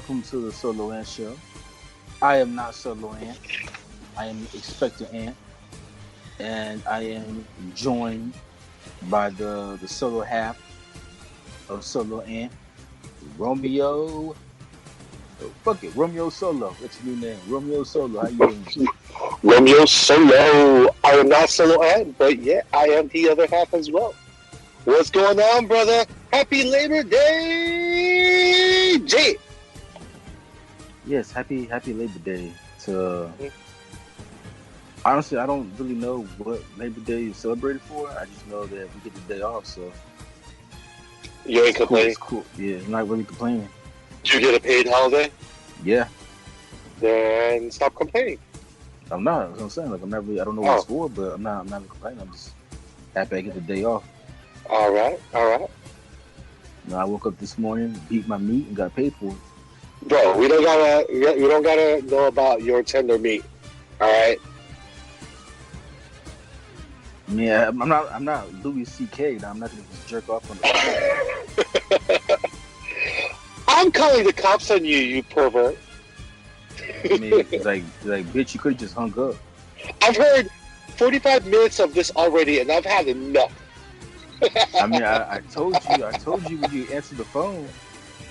welcome to the Solo Ant Show. I am not Solo Ant. I am Expected Ant, and I am joined by the solo half of Solo Ant, Romeo. Oh, fuck it, Romeo Solo. That's your new name, Romeo Solo. How you doing? Romeo Solo. I am not Solo Ant, but yeah, I am the other half as well. What's going on, brother? Happy Labor Day, Jay. Yes, happy Labor Day. To honestly, I don't really know what Labor Day is celebrated for. I just know that we get the day off, so You ain't it's cool. complaining. It's cool. Yeah, I'm not really complaining. You get a paid holiday, Yeah, then stop complaining. I'm not. That's what I'm saying. Like I'm not really. I don't know what it's Oh, for, but I'm not complaining. I'm just happy I get the day off. all right, all right, I woke up this morning, beat my meat, and got paid for it. bro. We don't gotta know about your tender meat. All right. I mean, I'm not Louis C.K. Now I'm not gonna just jerk off on the phone. I'm calling the cops on you, you pervert. I mean, it's like, bitch, you could have just hung up. I've heard 45 minutes of this already, and I've had enough. I mean, I told you when you answered the phone.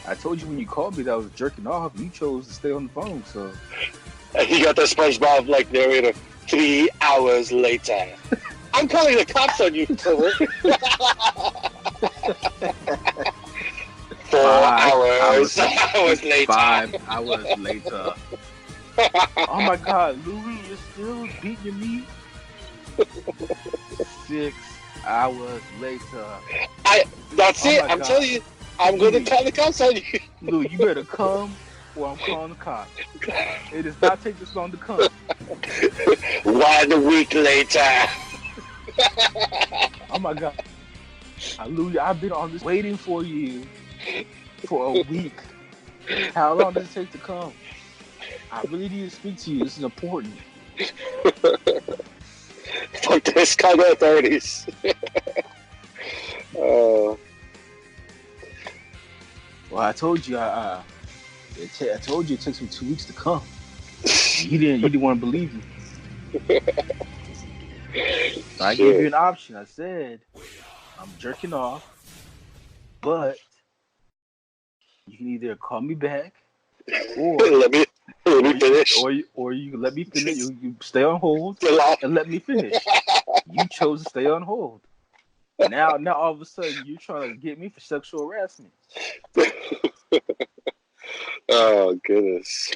I told you when you called me that I was jerking off. You chose to stay on the phone, so. He got the SpongeBob like narrator 3 hours later. I'm calling the cops on you, pervert. 4 hours later. 5 hours later. Oh my God, Louis, you're still beating your meat. 6 hours later. That's Oh it. my I'm God. telling you, I'm going to call the cops on you. Louis, you better come or I'm calling the cops. It does not take this long to come. 1 week later. Oh my God. Louis, I've been on this waiting for you for a week. How long does it take to come? I really need to speak to you. This is important. Fuck this. Call the authorities. Well, I told you. I told you it takes me 2 weeks to come. You didn't want to believe me. So I gave you an option. I said I'm jerking off, but you can either call me back or let me finish. Or you can let me finish. You stay on hold and let me finish. You chose to stay on hold. Now all of a sudden you're trying to get me for sexual harassment. Oh goodness.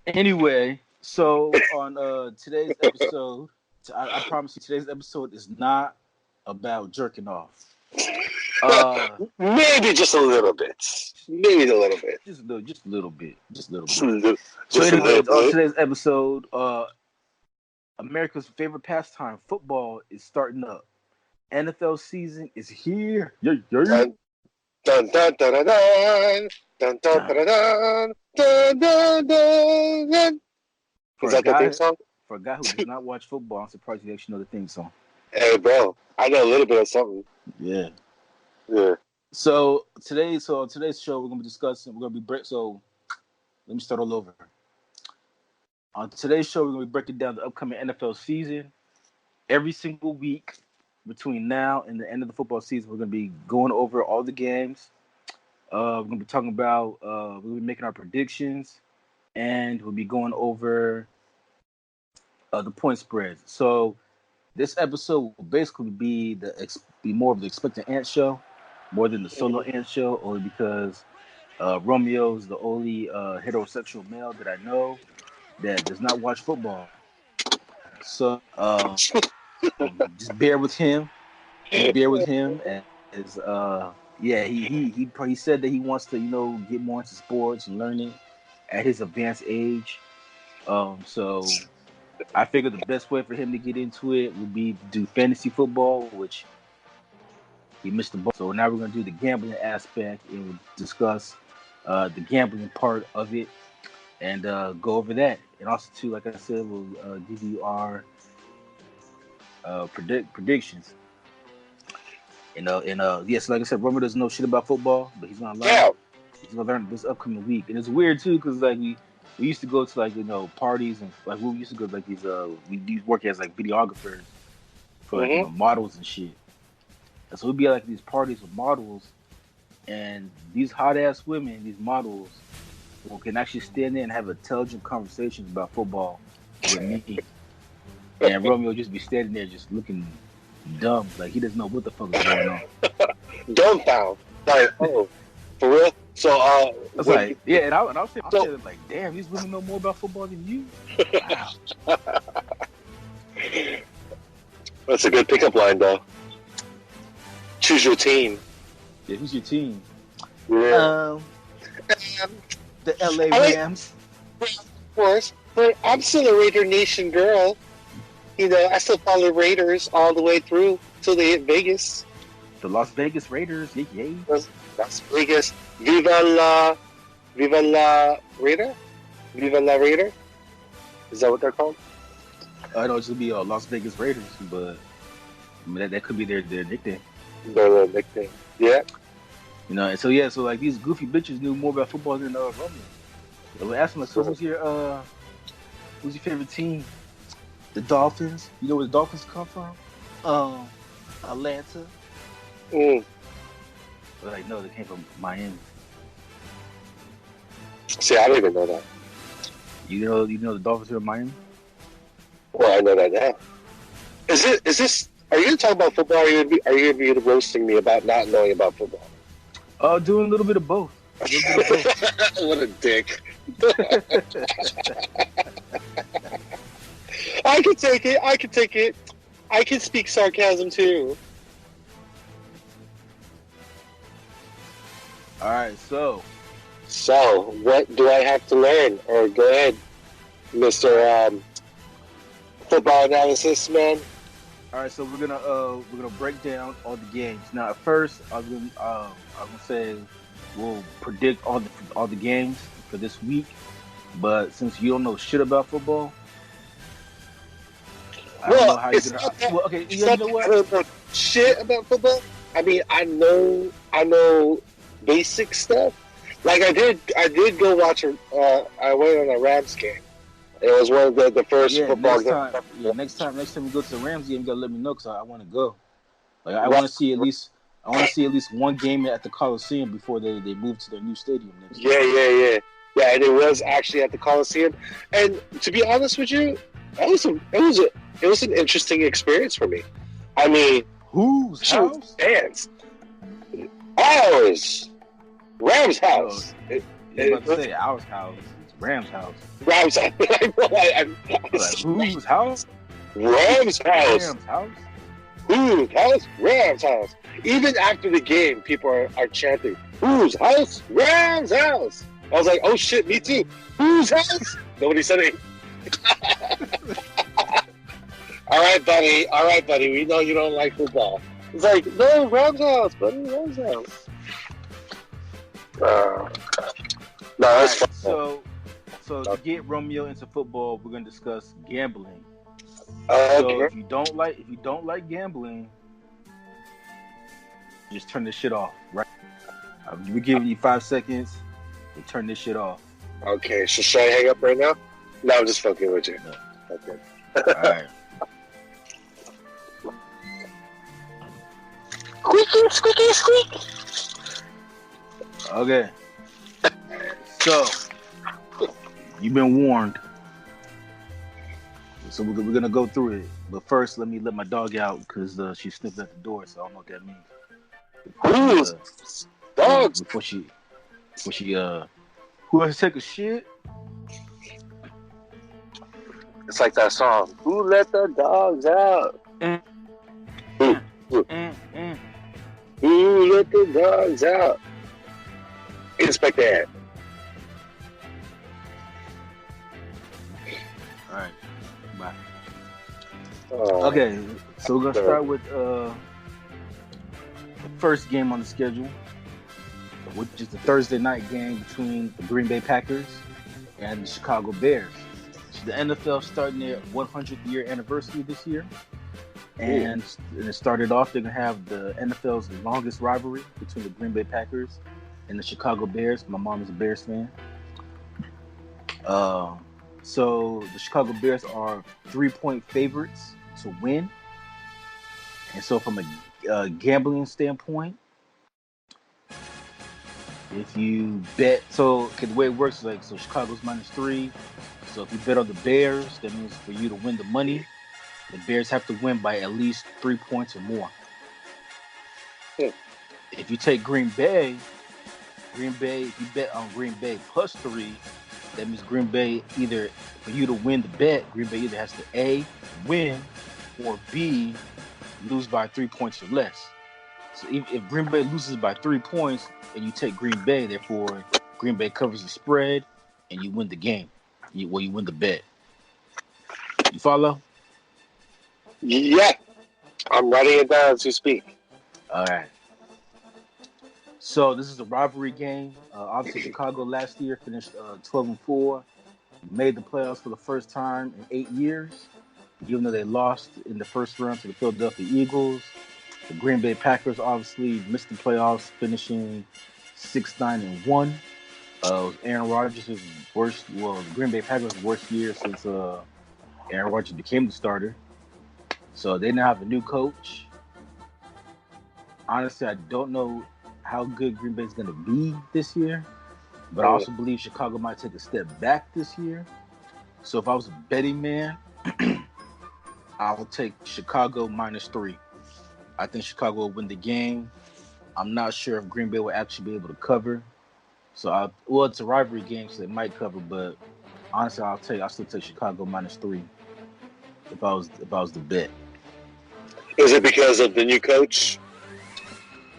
Anyway, so on today's episode, I promise you today's episode is not about jerking off. Maybe just a little bit. Maybe a little bit. Just a little bit. So anyway, on today's episode, America's favorite pastime, football, is starting up. NFL season is here. Yeah. Dun dun dun dun dun dun dun dun dun dun dun. Is that the theme song? For a guy who does not watch football, I'm surprised you actually know the theme song. Hey, bro, I know a little bit of something. Yeah. Yeah. So on today's show, we're gonna be discussing. So let me start all over. On today's show, we're gonna be breaking down the upcoming NFL season. Every single week between now and the end of the football season, we're gonna be going over all the games. We're gonna be talking about. We'll be making our predictions, and we'll be going over the point spreads. So this episode will basically be more of the Expected Ant show, more than the Solo Ant show, only because Romeo's the only heterosexual male that I know that does not watch football. So just bear with him. As yeah, he said that he wants to get more into sports and learning at his advanced age. So I figured the best way for him to get into it would be to do fantasy football, which he missed the ball. So now we're gonna do the gambling aspect and we'll discuss the gambling part of it and go over that. And also too, like I said, we'll give you our predictions. Yes, like I said, Romer doesn't know shit about football, but he's not lying. Yeah. learn this upcoming week, and it's weird too because like we used to go to like parties and like we used to go to, like these we used to work as like videographers for like models and shit. And so we'd be at like these parties with models, and these hot ass women, these models, can actually stand there and have intelligent conversations about football with me. And Romeo just be standing there just looking dumb, like he doesn't know what the fuck is going on. Dumbfound. Like, oh, for real? So, I was like, yeah, and I was saying, like, damn, these women know more about football than you? Wow. That's a good pickup line, though. Choose your team. Yeah, who's your team? Yeah. The LA Rams. Of course, but I'm still a Raider Nation girl. You know, I still follow Raiders all the way through till they hit Vegas. The Las Vegas Raiders, yay. Las Vegas. Viva la Raider? Viva la Raider? Is that what they're called? I know it's going to be Las Vegas Raiders, but I mean, that could be their nickname. Their nickname, yeah. You know, and so like these goofy bitches knew more about football than Romeo. So we asked them, like, so who's your favorite team? The Dolphins. You know where the Dolphins come from? Atlanta. But like, no, they came from Miami. See, I don't even know that. You know the Dolphins are in Miami? Well, I know that now. Is this? Are you going to talk about football? Or are you going to be roasting me about not knowing about football? Doing a little bit of both. What a dick. I can take it. I can speak sarcasm too. All right, so what do I have to learn? Or go ahead, Mr. Football Analysis Man. All right, so we're gonna break down all the games. Now, at first, I'm gonna say we'll predict all the games for this week. But since you don't know shit about football, I don't know how you're gonna. Well, okay, you know what? I don't know shit about football. I mean, I know basic stuff. Like I did go watch I went on a Rams game. It was one of the first football games. Next time we go to the Rams game, you gotta let me know because I want to go. Like I want to see at least one game at the Coliseum before they move to their new stadium next year. Yeah, and it was actually at the Coliseum. And to be honest with you, it was an interesting experience for me. I mean, whose house? Fans. Ours. Rams house. I was about to say ours house. It's Rams house. Rams house. Whose house? Rams house. Rams house. Whose house? Rams house. Even after the game, people are chanting, "Whose house? Rams house." I was like, "Oh shit, me too." Whose house? Nobody said it. All right, buddy. We know you don't like football. It's like, no, Rams house, buddy. Rams house. No, that's fun. So to get Romeo into football, we're gonna discuss gambling. So okay. if you don't like gambling, just turn this shit off, right? We're giving you 5 seconds to turn this shit off. Okay, so should I hang up right now? No, I'm just fucking with you. No. Okay. All right. Squeaky. Okay. So you've been warned. So we're gonna go through it, but first let me let my dog out because she sniffed at the door, so I don't know what that means. Dogs. Before she who has to take a shit? It's like that song. Who let the dogs out? Who let the dogs out? Inspect that. All right. Bye. Okay, so we're gonna start with the first game on the schedule, which is the Thursday night game between the Green Bay Packers and the Chicago Bears. So the NFL starting their 100th year anniversary this year, and it started off. They're gonna have the NFL's longest rivalry between the Green Bay Packers and the Chicago Bears. My mom is a Bears fan. Uh, so the Chicago Bears are 3-point favorites to win. And so from a gambling standpoint, if you bet, so the way it works is like, so Chicago's -3. So if you bet on the Bears, that means for you to win the money, the Bears have to win by at least 3 points or more. If you take Green Bay, if you bet on Green Bay +3, that means Green Bay either, for you to win the bet, Green Bay either has to A, win, or B, lose by 3 points or less. So if Green Bay loses by 3 points and you take Green Bay, therefore Green Bay covers the spread and you win the game. You win the bet. You follow? Yeah, I'm writing it down as you speak. All right. So this is a rivalry game. Obviously, Chicago last year finished 12-4, made the playoffs for the first time in 8 years, even though they lost in the first round to the Philadelphia Eagles. The Green Bay Packers obviously missed the playoffs, finishing 6-9-1. Aaron Rodgers' worst. Well, the Green Bay Packers' worst year since Aaron Rodgers became the starter. So they now have a new coach. Honestly, I don't know how good Green Bay is going to be this year, but I also believe Chicago might take a step back this year. So if I was a betting man, I will take Chicago -3. I think Chicago will win the game. I'm not sure if Green Bay will actually be able to cover. So it's a rivalry game, so they might cover, but honestly, I'll still take Chicago -3 if I was the bet. Is it because of the new coach?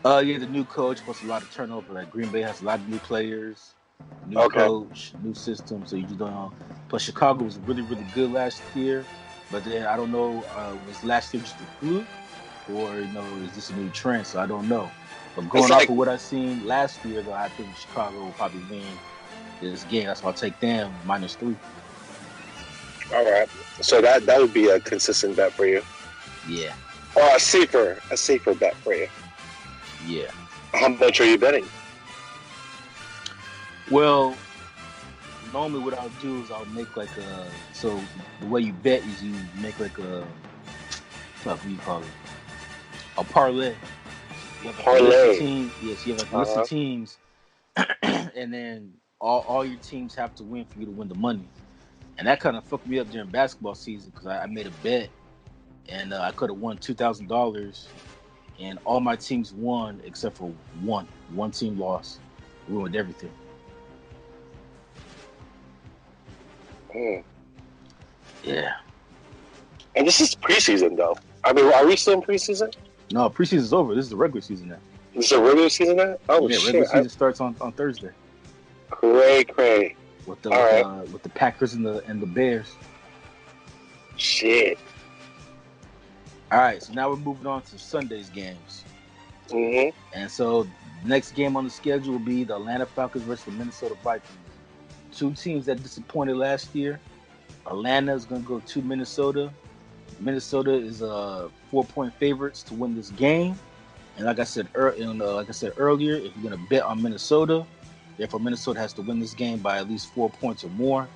Yeah, the new coach plus a lot of turnover. Like Green Bay has a lot of new players, new coach, new system. So you just don't know. Plus Chicago was really, really good last year, but then I don't know, was last year just a fluke, or is this a new trend? So I don't know. But going off of what I seen last year, though, I think Chicago will probably win this game. That's why I'll take them -3. All right. So that would be a consistent bet for you. Yeah. Or a safer bet for you. Yeah. How much are you betting? Well, normally what I'll do is I'll make like so the way you bet is you make like what do you call it? A parlay. You have parlay. A list of teams. Yes, you have like a list of teams, and then all your teams have to win for you to win the money. And that kind of fucked me up during basketball season because I made a bet, and I could have won $2,000. And all my teams won except for one. One team lost. Ruined everything. Yeah. And this is preseason, though. I mean, are we still in preseason? No, preseason's over. This is the regular season now. This is a regular season now? Oh, yeah, shit. Regular season starts on Thursday. Cray. With the Packers and the Bears. Shit. All right, so now we're moving on to Sunday's games. Mm-hmm. And so the next game on the schedule will be the Atlanta Falcons versus the Minnesota Vikings. Two teams that disappointed last year. Atlanta is going to go to Minnesota. Minnesota is 4-point favorites to win this game. And like I said earlier, if you're going to bet on Minnesota, therefore Minnesota has to win this game by at least 4 points or more.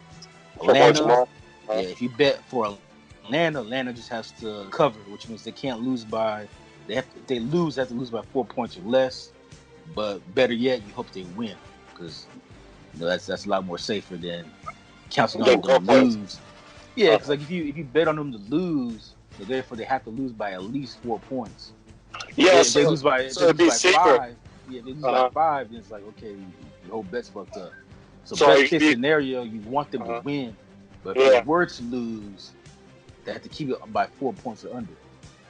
If you bet for Atlanta just has to cover, which means they can't lose by. If they lose, they have to lose by 4 points or less. But better yet, you hope they win because that's a lot more safer than counting on them to lose. Yeah, because like if you bet on them to lose, so therefore they have to lose by at least 4 points. Yeah, if they lose by 5. Yeah, if they lose by 5, then it's like okay, your whole bet's fucked up. So best case scenario, you want them to win, but if they were to lose, they have to keep it by 4 points or under.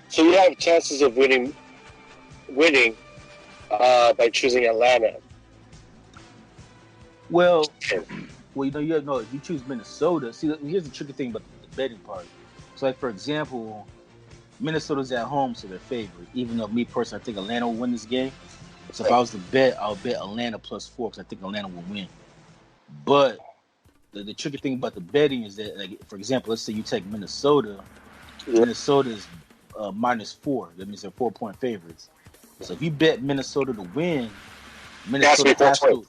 So you have chances of winning by choosing Atlanta. Well, if you choose Minnesota, see, here's the tricky thing about the betting part. So, like for example, Minnesota's at home, so they're favored. Even though me personally, I think Atlanta will win this game. So if I was to bet, I'll bet Atlanta +4 because I think Atlanta will win. But the tricky thing about the betting is that, like, for example, let's say you take Minnesota. Yeah. Minnesota's -4. That means they're 4-point favorites. So if you bet Minnesota to win, Minnesota has to.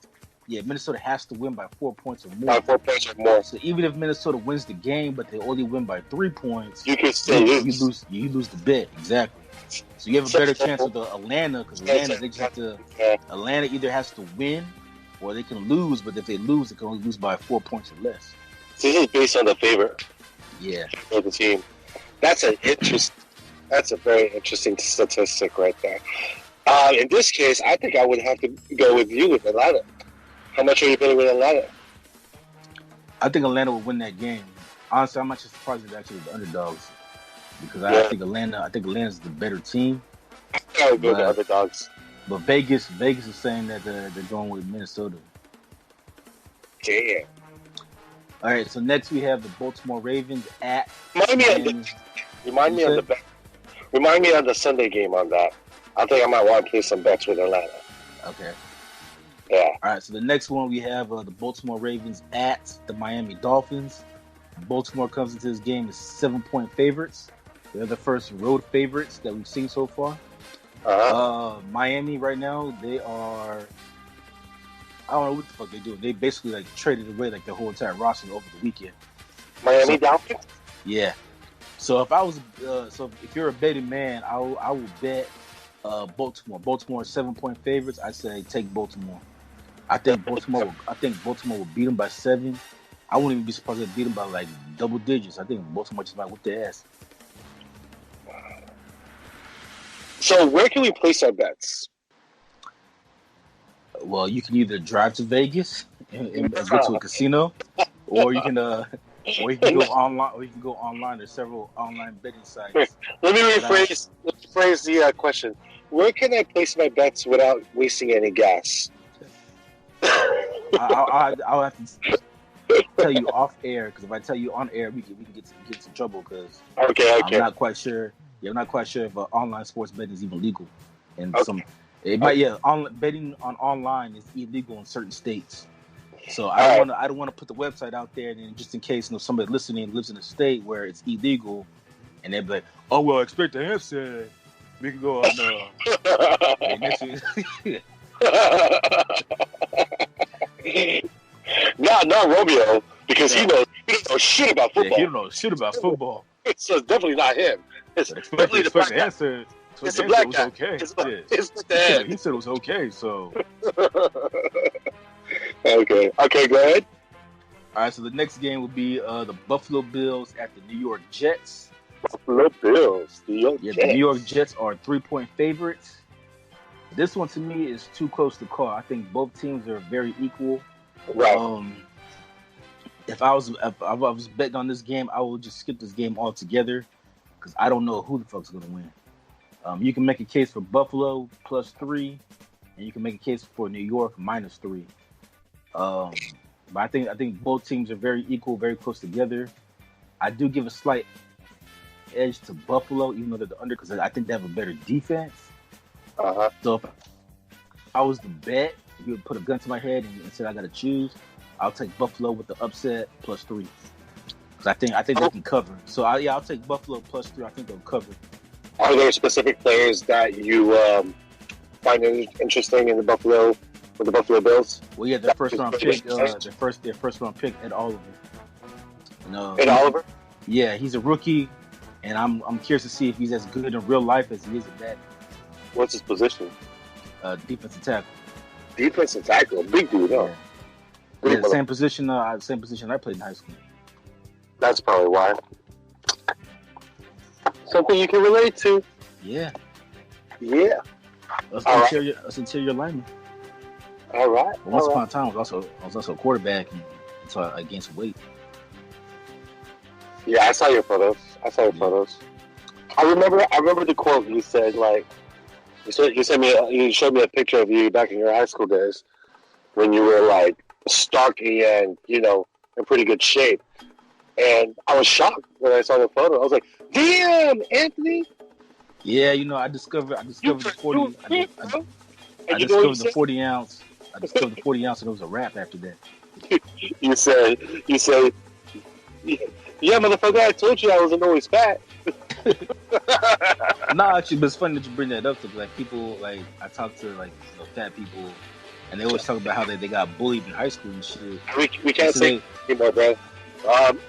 Yeah, Minnesota has to win by 4 points or more. By 4 points or more. So even if Minnesota wins the game, but they only win by 3 points, you can still lose. You lose the bet, exactly. So you have a better chance of the Atlanta, because Atlanta, they just have to. Atlanta either has to win or they can lose, but if they lose, they can only lose by 4 points or less. So this is based on the favor. Yeah. Of the team. That's a very interesting statistic right there. In this case, I think I would have to go with you with Atlanta. How much are you betting with Atlanta? I think Atlanta will win that game. Honestly, I'm not just surprised they're actually the underdogs, because I think Atlanta's the better team. I would go with the underdogs. But Vegas is saying that they're going with Minnesota. Damn. All right, so next we have the Baltimore Ravens at. Remind me of the Sunday game on that. I think I might want to play some bets with Atlanta. Okay. Yeah. All right, so the next one we have the Baltimore Ravens at the Miami Dolphins. Baltimore comes into this game as 7-point favorites. They're the first road favorites that we've seen so far. Miami right now, they are. I don't know what the fuck they do. They basically like traded away like their whole entire roster over the weekend. Miami Dolphins? Yeah. So if I was, if you're a betting man, I will bet Baltimore. Baltimore 7-point favorites. I say take Baltimore. I think Baltimore will beat them by 7. I wouldn't even be surprised if they beat them by like double digits. I think Baltimore just might whip their ass. So where can we place our bets? Well, you can either drive to Vegas and go to a casino, or you can go online. Or you can go online. There's several online betting sites. Let me rephrase the question. Where can I place my bets without wasting any gas? I'll have to tell you off air, because if I tell you on air, we can get some trouble. Because okay. I'm not quite sure. Yeah, I'm not quite sure if online sports betting is even legal, and betting on online is illegal in certain states. So I don't want to put the website out there, and then just in case somebody listening lives in a state where it's illegal, and they're like, "Oh well, expect the answer. We can go on." Next week. Not Romeo, because he knows shit about football. Yeah, he don't know shit about football. So it's definitely not him. It's definitely the black guy. It's the black guy. Okay. It's the dad. He said it was okay, so. Okay, go ahead. All right, so the next game will be the Buffalo Bills at the New York Jets. Buffalo Bills. The New York Jets are 3-point favorites. This one to me is too close to call. I think both teams are very equal. Right. If I was betting on this game, I would just skip this game altogether, because I don't know who the fuck's gonna win. You can make a case for Buffalo +3, and you can make a case for New York -3. But I think both teams are very equal, very close together. I do give a slight edge to Buffalo, even though they're the under, because I think they have a better defense. So if I was to bet, if you would put a gun to my head and said I got to choose, I'll take Buffalo with the upset +3, because I think they can cover. So I'll take Buffalo +3. I think they'll cover. Are there specific players that you find interesting in the Buffalo Bills? Well, yeah, their first round pick, their first round pick, Ed Oliver. Ed Oliver? Yeah, he's a rookie, and I'm curious to see if he's as good in real life as he is in that. What's his position? Defensive tackle. Defensive tackle, big dude, huh? Yeah, same position I played in high school. That's probably why. Something you can relate to. Yeah. Us interior lineman. All right. Once upon a time, I was also a quarterback, and so I gained some weight. Yeah, I saw your photos. I remember the quote you said. Like, you showed me a picture of you back in your high school days when you were like stocky and in pretty good shape. And I was shocked when I saw the photo. I was like, "Damn, Anthony!" Yeah, I discovered the 40. I discovered the 40 ounce. I discovered the 40 ounce, and it was a wrap after that. You say, "Yeah, motherfucker, I told you I wasn't always fat." Nah, actually, but it's funny that you bring that up, because like people, like I talk to like fat people and they always talk about how they got bullied in high school and shit. We can't so say anymore, bro.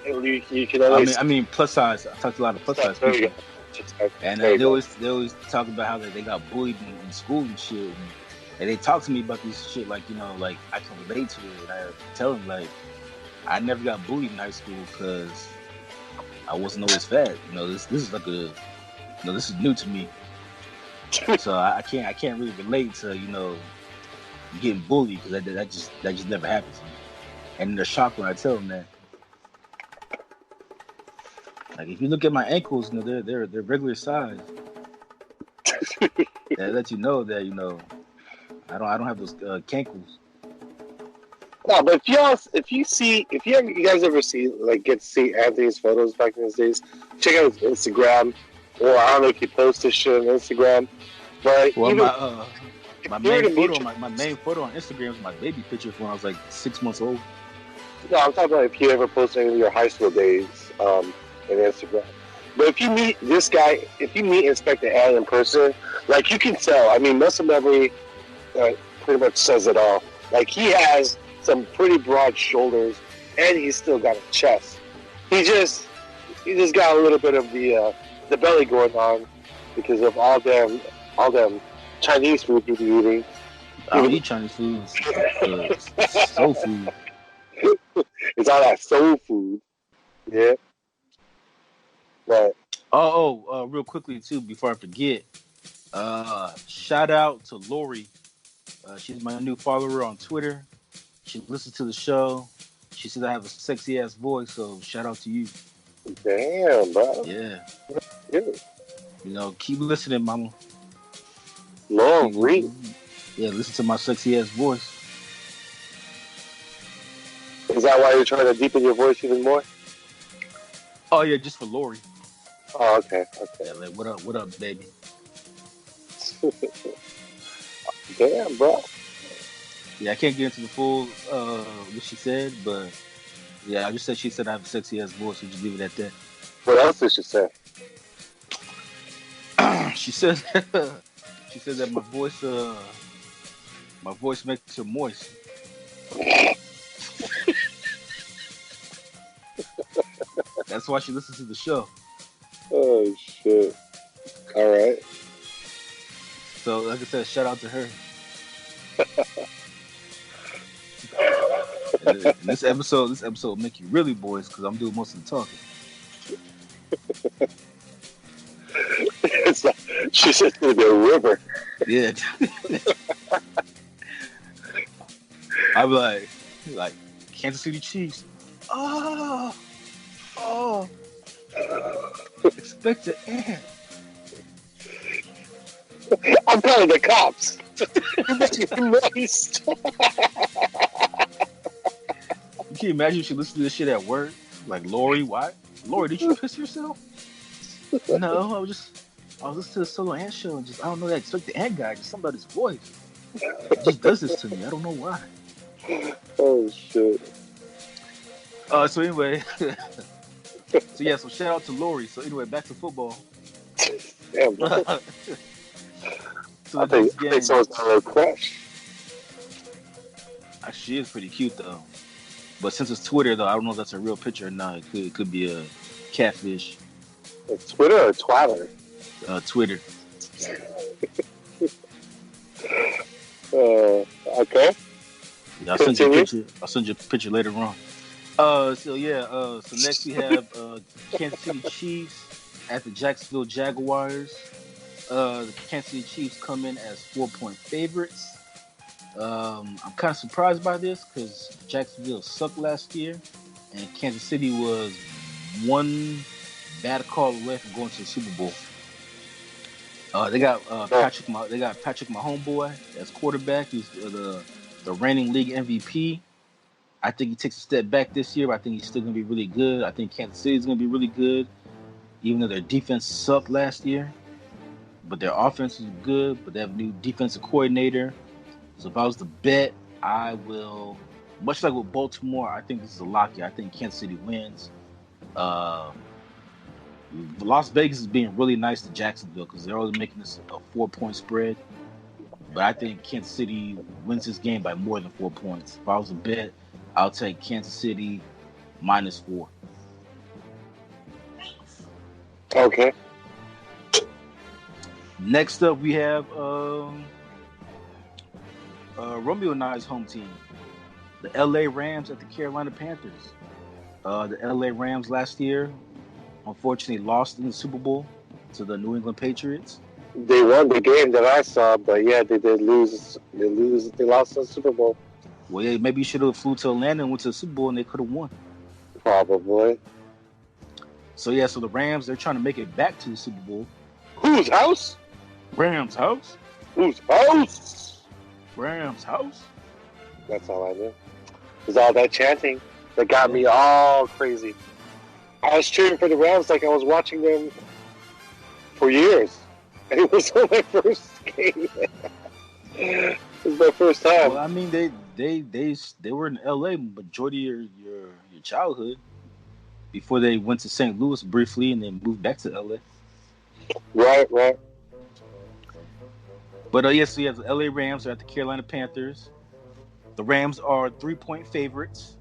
You can always. I mean, plus size. I talked to a lot of plus size There you people, go. and There you they go. always talk about how they got bullied in school and shit. And they talk to me about this shit, like, you know, like I can relate to it. And I tell them, like, I never got bullied in high school because I wasn't always fat. You know, this is like this is new to me. So I can't really relate to, you know, getting bullied because that just never happens to me. And they're shocked when I tell them that. Like, if you look at my ankles, you know, they're regular size. That lets you know that, you know, I don't have those cankles. No, but if you guys ever get to see Anthony's photos back in his days, check out his Instagram, or I don't know if he posts this shit on Instagram. But Well, even, my main photo on Instagram is my baby picture from when I was like 6 months old. No, I'm talking about if you ever posted any of your high school days in Instagram. But if you meet this guy, if you meet Inspector Al in person, like, you can tell. I mean, muscle memory pretty much says it all. Like, he has some pretty broad shoulders, and he's still got a chest. He just got a little bit of the belly going on because of all them Chinese food he be eating. I don't eat Chinese food. Soul food. It's all that soul food. Yeah. But Real quickly too, before I forget, shout out to Lori. She's my new follower on Twitter. She listens to the show. She says I have a sexy ass voice, so shout out to you. Damn, bro. Yeah. Good. You know, keep listening, mama. Lori. Yeah, listen to my sexy ass voice. Is that why you're trying to deepen your voice even more? Oh yeah, just for Lori. Oh, okay. Yeah, like, what up, baby? Damn, bro. Yeah, I can't get into the full what she said, but yeah, I just said she said I have a sexy ass voice, so just leave it at that. What else did she say? She said that my voice makes her moist. That's why she listens to the show. Oh shit! All right. So, like I said, shout out to her. And this episode will make you really boys because I'm doing most of the talking. It's like, she said it's gonna be a river. Yeah. I'm like Kansas City Chiefs. Oh, expect the ant. I'm calling the cops. You're making moist. Can you imagine if she listened to this shit at work? Like, Lori, what? Lori, did you piss yourself? No, I was listening to the Solo Ant show and I don't know that expect the ant guy, just somebody's voice. It just does this to me. I don't know why. Oh shit. So anyway, so shout out to Lori. So anyway, back to football. Damn, bro. I think someone's got a little crush. She is pretty cute though. But since it's Twitter though, I don't know if that's a real picture or not. It could be a catfish. It's Twitter or Twatter? Twitter. Okay. Yeah, I'll send you a picture later on. So next we have Kansas City Chiefs at the Jacksonville Jaguars. The Kansas City Chiefs come in as 4-point favorites. I'm kind of surprised by this because Jacksonville sucked last year, and Kansas City was one bad call away from going to the Super Bowl. They got Patrick Mahomes as quarterback. He's the reigning league MVP. I think he takes a step back this year, but I think he's still going to be really good. I think Kansas City is going to be really good, even though their defense sucked last year. But their offense is good, but they have a new defensive coordinator. So if I was to bet, I will, much like with Baltimore, I think this is a lock here. I think Kansas City wins. Las Vegas is being really nice to Jacksonville because they're only making this a 4-point spread. But I think Kansas City wins this game by more than 4 points. If I was a bet, I'll take Kansas City -4. Okay. Next up, we have Romeo and I's home team, the LA Rams at the Carolina Panthers. The LA Rams last year, unfortunately, lost in the Super Bowl to the New England Patriots. They won the game that I saw, but yeah, they did lose. They lost the Super Bowl. Well, yeah, maybe you should have flew to Atlanta and went to the Super Bowl, and they could have won. Probably. So yeah, so the Rams, they're trying to make it back to the Super Bowl. Whose house? Rams house. Whose house? Rams house. That's all I knew. There's all that chanting that got me all crazy. I was cheering for the Rams like I was watching them for years. And it was my first game. It was my first time. Well, I mean, they were in LA majority of your childhood before they went to St. Louis briefly and then moved back to LA. Right. But yes, so the LA Rams are at the Carolina Panthers. The Rams are 3-point favorites.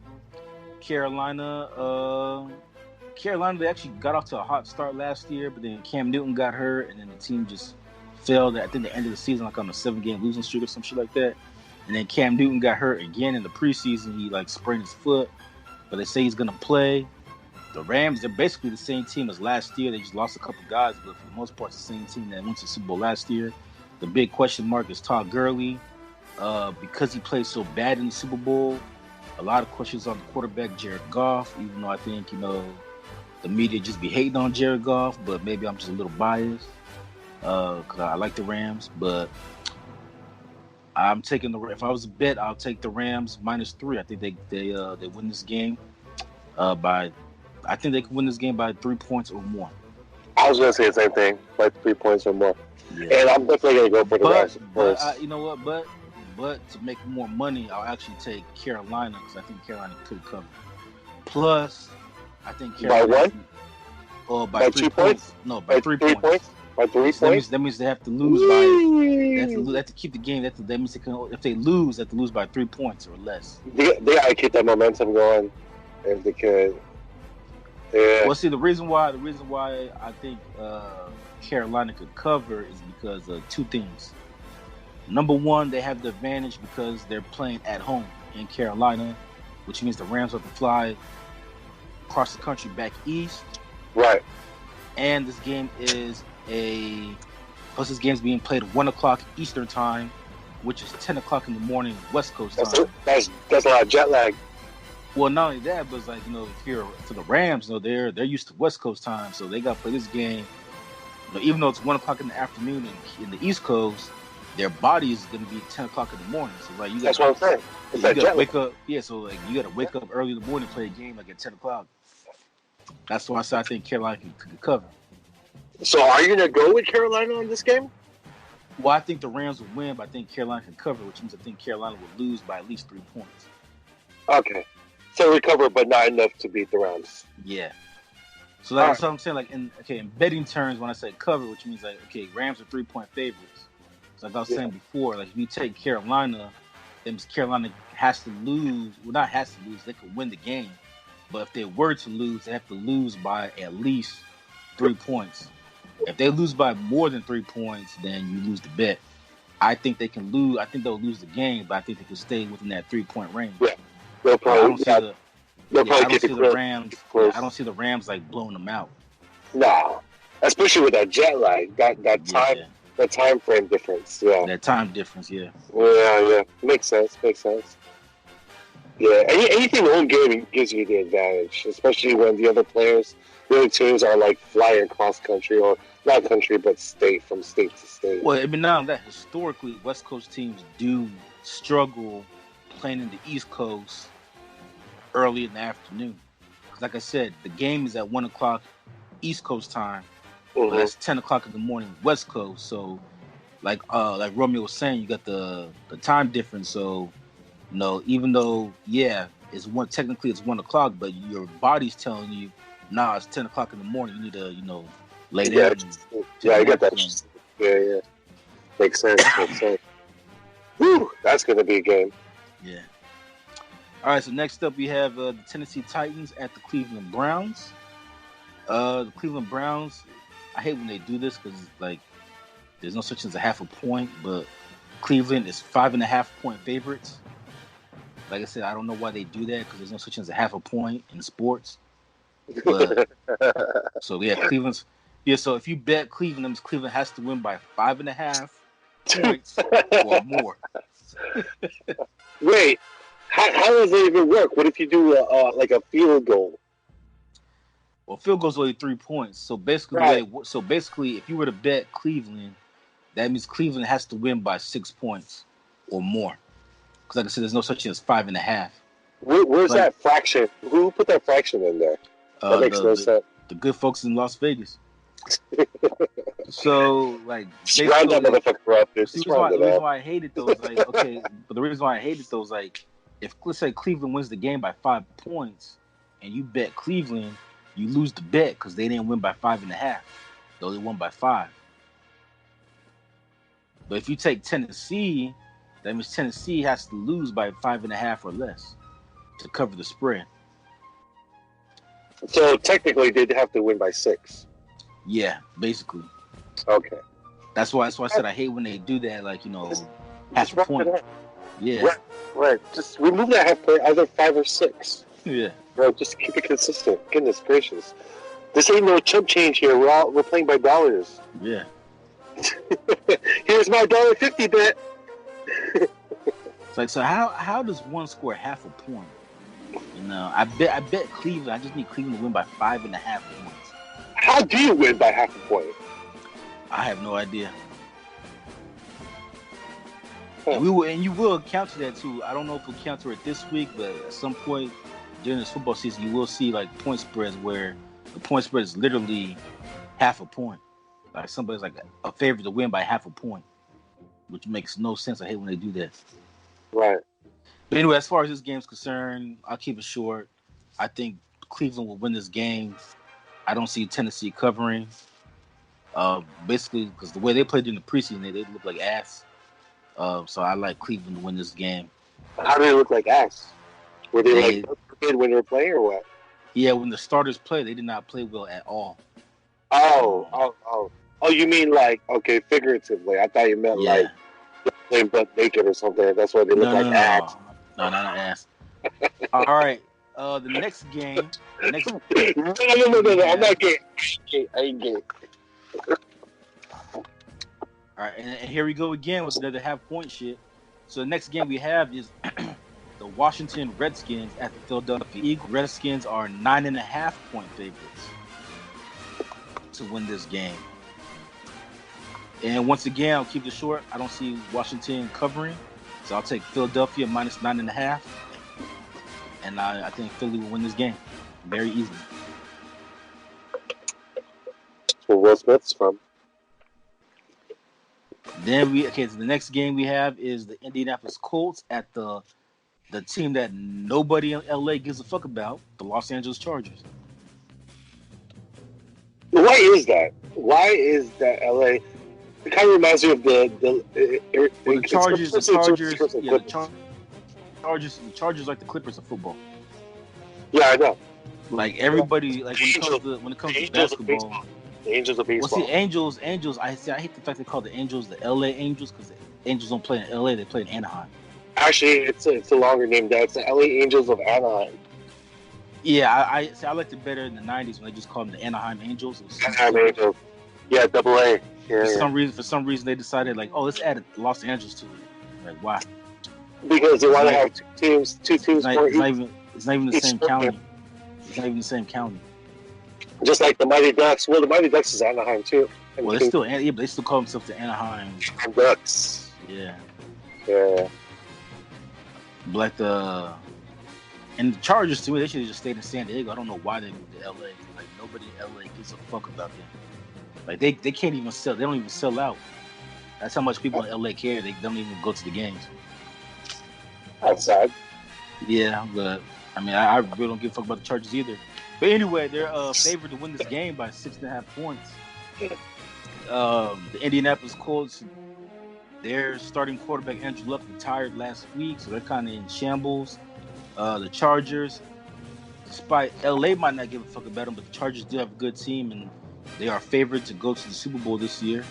Carolina, they actually got off to a hot start last year, but then Cam Newton got hurt, and then the team just failed at, I think, the end of the season, like on a 7-game losing streak or some shit like that. And then Cam Newton got hurt again in the preseason. He sprained his foot, but they say he's gonna play. The Rams, they're basically the same team as last year. They just lost a couple guys, but for the most part, it's the same team that went to the Super Bowl last year. The big question mark is Todd Gurley, because he played so bad in the Super Bowl. A lot of questions on the quarterback, Jared Goff, even though I think, the media just be hating on Jared Goff, but maybe I'm just a little biased because I like the Rams. But I'm taking if I was a bet, I'll take the Rams -3. I think they win this game I think they can win this game by 3 points or more. I was going to say the same thing, like 3 points or more. Yeah. And I'm definitely going to go for the Rams first. You know what? But to make more money, I'll actually take Carolina because I think Carolina could cover. Plus, I think Carolina. By one? Oh, by 3 points? No, by 3 points. By 3 points? That means they have to lose by. They have to keep the game. That means if they lose, they have to lose by 3 points or less. They got to keep that momentum going if they could. Yeah. Well, see, the reason why I think Carolina could cover is because of two things. Number one, they have the advantage because they're playing at home in Carolina, which means the Rams have to fly across the country back east. Right. And this game is this game's being played at 1 o'clock Eastern time, which is 10 o'clock in the morning West Coast time. That's a lot of jet lag. Well, not only that, but it's like, if you're for the Rams, they're used to West Coast time, so they got to play this game. Even though it's 1 o'clock in the afternoon in the East Coast, their body is going to be 10 o'clock in the morning. So like that's what I'm saying. You got to wake up. Yeah, so like you got to wake up early in the morning and play a game like at 10 o'clock. That's why I think Carolina can cover. So are you going to go with Carolina on this game? Well, I think the Rams will win, but I think Carolina can cover, which means I think Carolina will lose by at least 3 points. Okay. So recover, but not enough to beat the Rams. Yeah. So that's what I'm saying. Like in betting terms, when I say cover, which means Rams are 3-point favorites. So like I was saying before, like if you take Carolina, then Carolina has to lose. Well, not has to lose. They could win the game, but if they were to lose, they have to lose by at least 3 points. If they lose by more than 3 points, then you lose the bet. I think they can lose. I think they'll lose the game, but I think they can stay within that 3-point range. Yeah. They'll probably get the Rams. I don't see the Rams blowing them out. No, especially with that jet lag, that time frame difference. Yeah, that time difference. Yeah. Yeah. Makes sense. Yeah, anything home game gives you the advantage, especially when the other teams are flying across country or not country but from state to state. Well, I mean, now that historically West Coast teams do struggle playing in the East Coast early in the afternoon. Like I said, the game is at 1 o'clock East Coast time. But that's 10 o'clock in the morning West Coast. So, like Romeo was saying, you got the time difference. So, even though technically it's 1 o'clock, but your body's telling you, nah, it's 10 o'clock in the morning. You need to lay down. Yeah, I get that. Yeah. Makes sense. Whew, that's going to be a game. Yeah. All right, so next up we have the Tennessee Titans at the Cleveland Browns. The Cleveland Browns, I hate when they do this because like there's no such thing as a half a point, but Cleveland is 5.5-point favorites. Like I said, I don't know why they do that because there's no such thing as a half a point in sports. But so yeah, Cleveland's so if you bet Cleveland, that means Cleveland has to win by 5.5 points or more. Wait, how does it even work? What if you do like a field goal? Well, field goal's only 3 points. So basically, Right. if you were to bet Cleveland, that means Cleveland has to win by 6 points or more. Because like I said, there's no such thing as 5.5. Where's that fraction? Who put that fraction in there? That makes no sense. The good folks in Las Vegas. So like, round that motherfucker up. The reason why I hated those, like, okay, but the reason why I hated those, like, if let's say Cleveland wins the game by 5 points, and you bet Cleveland, you lose the bet because they didn't win by 5.5, though they won by 5. But if you take Tennessee, that means Tennessee has to lose by 5.5 or less to cover the spread. So technically, they'd have to win by 6. Yeah, basically. Okay. That's why I said I hate when they do that. Like, half a point. Yeah. Right. Just remove that half point, either 5 or 6. Yeah. Bro, just keep it consistent. Goodness gracious. This ain't no chump change here. We're playing by dollars. Yeah. Here's my $1.50 bet. It's like, so how does one score half a point? I bet Cleveland. I just need Cleveland to win by 5.5 points. How do you win by half a point? I have no idea. Huh. And you will counter that too. I don't know if we'll counter it this week, but at some point during this football season, you will see like point spreads where the point spread is literally half a point. Like somebody's like a favorite to win by half a point, which makes no sense. I hate when they do that. Right. But anyway, as far as this game's concerned, I'll keep it short. I think Cleveland will win this game. I don't see Tennessee covering. Basically, because the way they played in the preseason, they look like ass. So I like Cleveland to win this game. How do they look like ass? Were they like good when they were playing or what? Yeah, when the starters play, they did not play well at all. Oh, you mean like, okay, figuratively. I thought you meant like playing butt naked or something. That's why they look like ass. No, not ass. All right. The next game. No. I'm not gay. I ain't gay. All right, and here we go again with the half-point shit. So the next game we have is the Washington Redskins at the Philadelphia Eagles. Redskins are 9.5-point favorites to win this game. And once again, I'll keep it short. I don't see Washington covering, so I'll take Philadelphia minus 9.5. And I think Philly will win this game very easily. That's where Will Smith's from. Then so the next game we have is the Indianapolis Colts at the team that nobody in LA gives a fuck about, the Los Angeles Chargers. Why is that? Why is that LA? It kind of reminds me of the Chargers. The Chargers like the Clippers of football. Yeah, I know. Like everybody, like when it comes to basketball, the Angels of baseball. Well, see, Angels. I hate the fact they call the Angels the LA Angels because the Angels don't play in LA; they play in Anaheim. Actually, it's a longer name. That's the LA Angels of Anaheim. Yeah, I liked it better in the '90s when they just called them the Anaheim Angels. Anaheim Angels. Yeah, AA. Yeah, for some reason, they decided like, oh, let's add Los Angeles to it. Like, why? Because they want to have two teams. It's not even the same county. It's not even the same county. Just like the Mighty Ducks. Well, the Mighty Ducks is Anaheim too. Well, but they still call themselves the Anaheim Ducks. Yeah. Yeah. But and the Chargers to me, they should have just stayed in San Diego. I don't know why they moved to LA. Like nobody in LA gives a fuck about them. Like they can't even sell. They don't even sell out. That's how much people in LA care. They don't even go to the games. That's sad. Yeah, but I mean, I really don't give a fuck about the Chargers either. But anyway, they're favored to win this game by 6.5 points. The Indianapolis Colts, Their starting quarterback Andrew Luck retired last week, so they're kind of in shambles. The Chargers, despite LA might not give a fuck about them, but the Chargers do have a good team, and they are favored to go to the Super Bowl this year,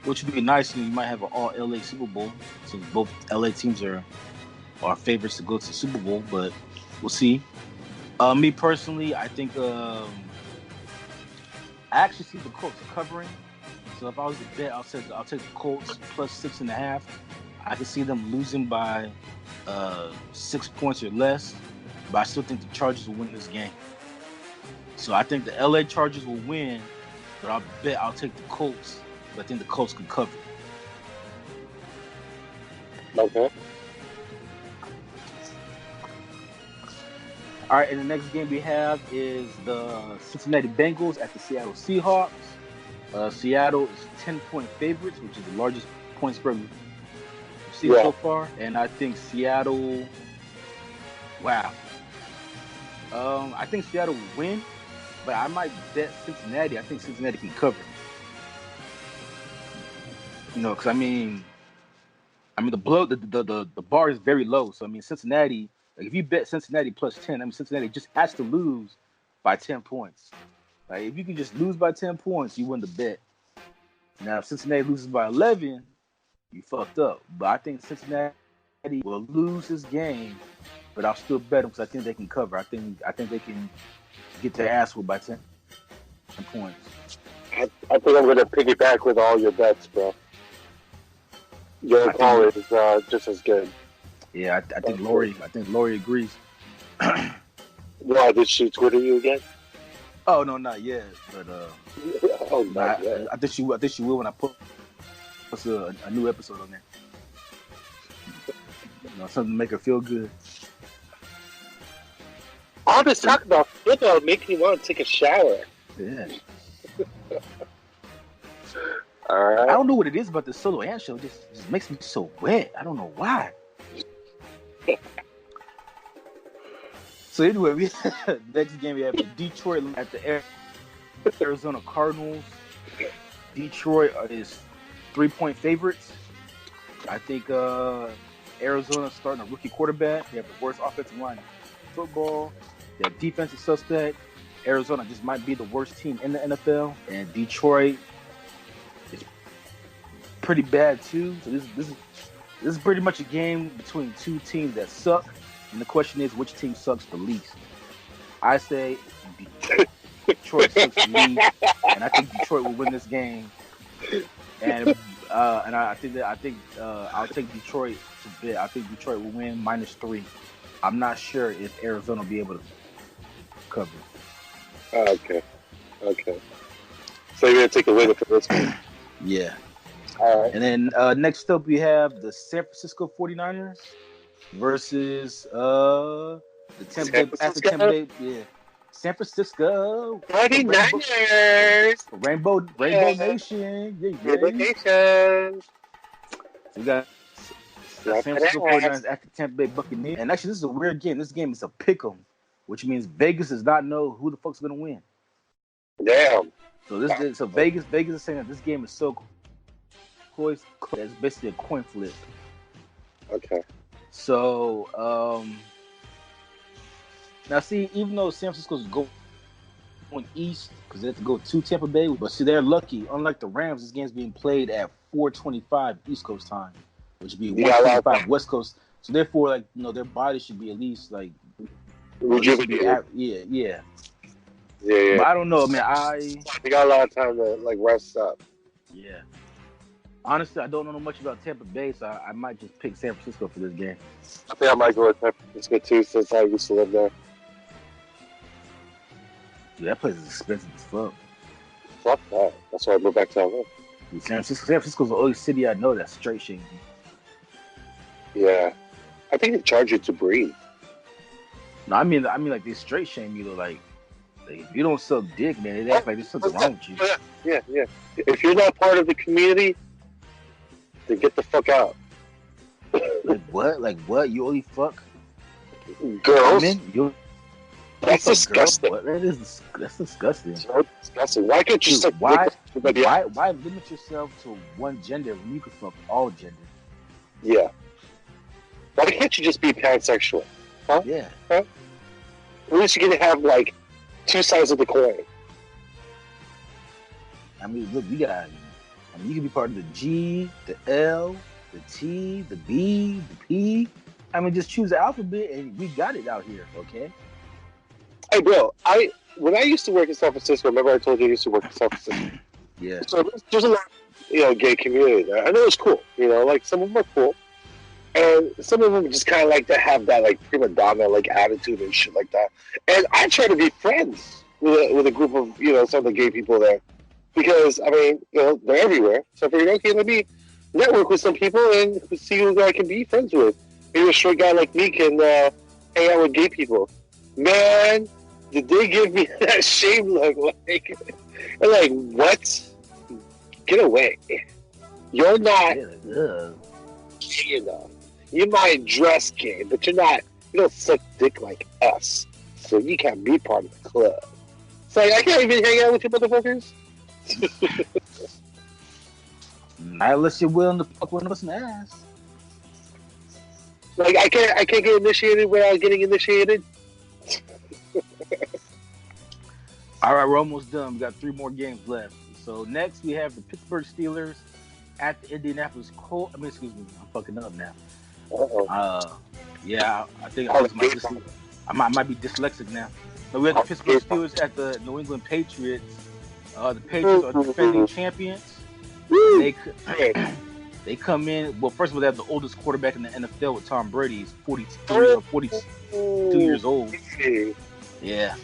which would be nice. And you might have an all LA Super Bowl, since both LA teams are favorites to go to the Super Bowl, but we'll see. Me personally, I think I actually see the Colts covering. So if I was to bet, I'll take the Colts plus 6.5. I can see them losing by 6 points or less, but I still think the Chargers will win this game. So I think the LA Chargers will win, but I'll take the Colts. But I think the Colts can cover. Okay. All right, and the next game we have is the Cincinnati Bengals at the Seattle Seahawks. Seattle is 10-point favorites, which is the largest point spread we've seen so far. And I think Seattle, wow. I think Seattle will win, but I might bet Cincinnati. I think Cincinnati can cover. You know, because I mean the bar is very low. So I mean Cincinnati. Like if you bet Cincinnati plus 10, I mean Cincinnati just has to lose by 10 points. Like if you can just lose by 10 points, you win the bet. Now if Cincinnati loses by 11, you fucked up. But I think Cincinnati will lose this game, but I'll still bet them because I think they can cover. I think they can get their ass whooped by 10 points. I think I'm gonna piggyback with all your bets, bro. Your call is just as good. Yeah, I think Lori agrees. Why did she Twitter you again? Oh no, not yet. But not yet. I think she will when I put a new episode on there. You know, something to make her feel good. All this talk about football makes me want to take a shower. Yeah. All right. I don't know what it is about the Solo Ant show. It just makes me so wet. I don't know why. So anyway, next game we have Detroit at the Arizona Cardinals. Detroit is 3-point favorites. I think Arizona's starting a rookie quarterback. They have the worst offensive line in football. They have defensive suspect. Arizona just might be the worst team in the NFL, and Detroit is pretty bad too. So this is pretty much a game between two teams that suck, and the question is which team sucks the least. I say Detroit sucks the least, and I think Detroit will win this game. And I think I'll take Detroit to bet. I think Detroit will win -3. I'm not sure if Arizona will be able to cover. Okay. So you're gonna take a winner for this one? Yeah. All right. And then next up we have the San Francisco 49ers versus the Tampa Bay. Yeah. San Francisco 49ers. Rainbow Nation. Yeah. Rainbow Nation. So we got San Francisco 49ers at the Tampa Bay Buccaneers. And actually, this is a weird game. This game is a pick'em, which means Vegas does not know who the fuck's gonna win. Damn. So Vegas is saying that this game is so close. It's basically a coin flip. Okay. So now see, even though San Francisco's going east because they have to go to Tampa Bay, but see, they're lucky. Unlike the Rams, this game's being played at 4:25 East Coast time, which would be 1:25 West Coast. So therefore, like, you know, their body should be at least like rejuvenated. Yeah. But I don't know, man. They got a lot of time to like rest up. Yeah. Honestly, I don't know much about Tampa Bay, so I might just pick San Francisco for this game. I think I might go with San Francisco too, since I used to live there. Dude, that place is expensive as fuck. Fuck that. That's why I moved back to LA. Dude, San Francisco's the only city I know that's straight shaking. Yeah. I think they charge you to breathe. No, I mean like they straight shame you though, like if you don't suck dick, man, they act like there's something wrong with you. Yeah. If you're not part of the community, then get the fuck out. Like what? You only fuck girls? women? That's What's up, girl? disgusting. What? That's disgusting. So disgusting. Why can't you Dude, just why everybody else? why limit yourself to one gender when you can fuck all genders? Yeah. Why can't you just be pansexual? Huh? Yeah. Huh? At least you're gonna have like two sides of the coin. I mean, look, we got. I mean, you can be part of the G, the L, the T, the B, the P. I mean, just choose the alphabet, and we got it out here. Okay. Hey, bro. When I used to work in San Francisco, remember I told you I used to work in San Francisco. Yeah. So there's a lot, gay community there. I know it's cool. Like some of them are cool, and some of them just kind of like to have that like prima donna like attitude and shit like that. And I try to be friends with a group of some of the gay people there, because I mean they're everywhere. So I figured, okay, let me network with some people and see who I can be friends with. Maybe a short guy like me can hang out with gay people. Man, did they give me that shame look? Like, I'm like, what? Get away. You're not gay enough. You might dress gay, but you don't suck dick like us. So you can't be part of the club. So I can't even hang out with you motherfuckers. Not unless you're willing to fuck one of us in the ass. Like I can't get initiated without getting initiated. All right, we're almost done. We got 3 more games left. So next we have the Pittsburgh Steelers at the Indianapolis Colts. I mean, excuse me, I'm fucking up now. Yeah, I think I might be dyslexic now. But we have the Pittsburgh Steelers at the New England Patriots. The Patriots are defending champions. They come in. Well, first of all, they have the oldest quarterback in the NFL with Tom Brady. He's 42 years old. Yeah.